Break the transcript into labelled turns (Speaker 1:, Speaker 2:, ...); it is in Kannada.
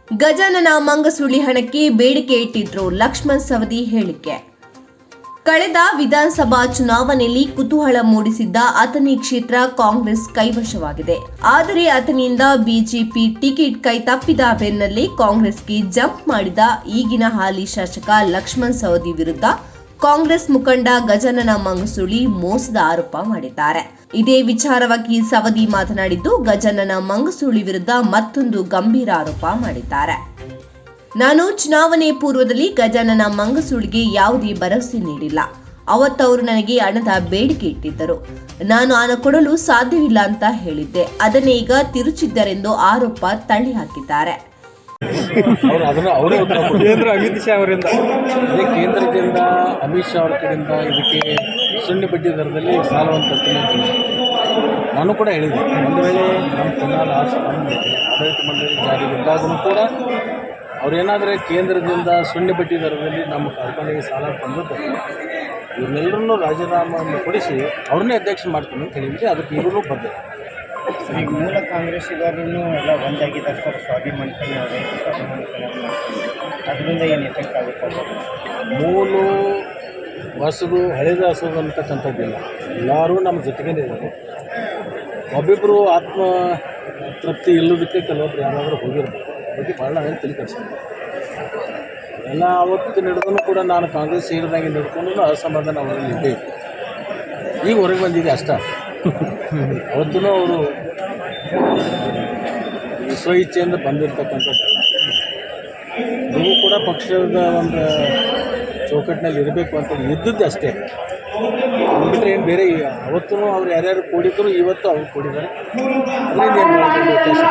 Speaker 1: ಗಜಾನನ ಮಂಗಸುಳಿ ಹಣಕ್ಕೆ ಬೇಡಿಕೆ ಇಟ್ಟಿದ್ರು ಲಕ್ಷ್ಮಣ್ ಸವದಿ ಹೇಳಿಕೆ. ಕಳೆದ ವಿಧಾನಸಭಾ ಚುನಾವಣೆಯಲ್ಲಿ ಕುತೂಹಲ ಮೂಡಿಸಿದ್ದ ಅಥಣಿ ಕ್ಷೇತ್ರ ಕಾಂಗ್ರೆಸ್ ಕೈವಶವಾಗಿದೆ. ಆದರೆ ಅಥಣಿಯಿಂದ ಬಿಜೆಪಿ ಟಿಕೆಟ್ ಕೈ ತಪ್ಪಿದ ಬೆನ್ನಲ್ಲೇ ಕಾಂಗ್ರೆಸ್ಗೆ ಜಂಪ್ ಮಾಡಿದ ಈಗಿನ ಹಾಲಿ ಶಾಸಕ ಲಕ್ಷ್ಮಣ್ ಸವದಿ ವಿರುದ್ಧ ಕಾಂಗ್ರೆಸ್ ಮುಖಂಡ ಗಜಾನನ ಮಂಗಸುಳಿ ಮೋಸದ ಆರೋಪ ಮಾಡಿದ್ದಾರೆ. ಇದೇ ವಿಚಾರವಾಗಿ ಸವದಿ ಮಾತನಾಡಿದ್ದು, ಗಜಾನನ ಮಂಗಸುಳಿ ವಿರುದ್ಧ ಮತ್ತೊಂದು ಗಂಭೀರ ಆರೋಪ ಮಾಡಿದ್ದಾರೆ. ನಾನು ಚುನಾವಣೆ ಪೂರ್ವದಲ್ಲಿ ಗಜಾನನ ಮಂಗಸುಳಿಗೆ ಯಾವುದೇ ಭರವಸೆ ನೀಡಿಲ್ಲ. ಅವತ್ತವರು ನನಗೆ ಹಣದ ಬೇಡಿಕೆ ಇಟ್ಟಿದ್ದರು. ನಾನು ಹಣ ಕೊಡಲು ಸಾಧ್ಯವಿಲ್ಲ ಅಂತ ಹೇಳಿದ್ದೆ. ಅದನ್ನೇ ಈಗ ತಿರುಚಿದ್ದರೆಂದು ಆರೋಪ ತಳ್ಳಿ ಹಾಕಿದ್ದಾರೆ.
Speaker 2: ಕೇಂದ್ರ ಅಮಿತ್ ಶಾ ಅವರಿಂದ ಕೇಂದ್ರದಿಂದ ಅಮಿತ್ ಶಾ ಅವರ ಕಡೆಯಿಂದ ಇದಕ್ಕೆ ಶೂನ್ಯ ಬಡ್ಡಿ ದರದಲ್ಲಿ ಸಾಲವನ್ನು ತರ್ತೀನಿ. ನಾನು ಕೂಡ ಹೇಳಿದ್ದೆ, ಒಂದು ವೇಳೆ ನಮ್ಮ ಚುನಾವಣಾ ಆಡಳಿತ ಮಂಡಳಿ ಜಾರಿಗಿದ್ದಾಗೂ ಕೂಡ ಅವರೇನಾದರೆ ಕೇಂದ್ರದಿಂದ ಶೂನ್ಯ ಬಡ್ಡಿ ದರದಲ್ಲಿ ನಮ್ಮ ಕಾರ್ಖಾನೆಗೆ ಸಾಲ ತಂದಿದ್ದರೆ ಇವನ್ನೆಲ್ಲರನ್ನೂ ರಾಜೀನಾಮೆಯನ್ನು ಕೊಡಿಸಿ ಅವ್ರನ್ನೇ ಅಧ್ಯಕ್ಷ ಮಾಡ್ತೀನಿ ಅಂತ ಹೇಳಿದರೆ ಅದಕ್ಕೆ ಇವರು ಬದ್ಧ.
Speaker 3: ಈಗ ಮೂಲ ಕಾಂಗ್ರೆಸ್ಸಿಗರನ್ನು ಎಲ್ಲ ಒಂದಾಗಿದ್ದಾರೆ ಸರ್. ಸ್ವಾಭಿಮಾನಿ ರೈತ ಸ್ವಾಭಿಮಾನಿ ಅದರಿಂದ ಏನು ಎಫೆಕ್ಟ್ ಆಗುತ್ತೆ?
Speaker 2: ಮೂಲು ಹೊಸದು ಹಳೇದು ಹೊಸದು ಅಂತಕ್ಕಂಥದ್ದಿಲ್ಲ, ಎಲ್ಲರೂ ನಮ್ಮ ಜೊತೆಗೇ ಇದ್ದಾರೆ. ಒಬ್ಬಿಬ್ಬರು ಆತ್ಮ ತೃಪ್ತಿ ಇಲ್ಲದಕ್ಕೆ ಕೆಲವೊಬ್ರು ಯಾರಾದರೂ ಹೋಗಿರ್ಬೋದು. ಅದಕ್ಕೆ ಭಾಳ ನಾವೇನು ತಲೆ ಕೆಡಿಸ್ಕೊಂಡು ಎಲ್ಲ ಅವತ್ತು ನಡೆದೂ ಕೂಡ ನಾನು ಕಾಂಗ್ರೆಸ್ ಸೇರಿದಾಗೆ ನಡ್ಕೊಂಡು ಅಸಮಾಧಾನ ಅವರಲ್ಲಿ ಇದ್ದೇ ಇತ್ತು. ಈಗ ಹೊರಗೆ ಬಂದಿದೆ ಅಷ್ಟೇ. ಅವತ್ತೂ ಅವರು ಸ್ವ ಇಚ್ಛೆಯಿಂದ ಬಂದಿರತಕ್ಕಂಥದ್ದು. ನೀವು ಕೂಡ ಪಕ್ಷದ ಒಂದು ಚೌಕಟ್ಟಿನಲ್ಲಿ ಇರಬೇಕು ಅಂತ ಇದ್ದದ್ದು ಅಷ್ಟೇ. ಬಿಟ್ಟರೆ ಏನು ಬೇರೆ ಅವತ್ತೂ ಅವ್ರು ಯಾರ್ಯಾರು ಕೂಡಿದ್ರು ಇವತ್ತು ಅವ್ರು ಕೂಡಿದ್ದಾರೆ. ಅದರಿಂದ ಏನು ಮಾಡೋದು ವ್ಯತ್ಯಾಸ?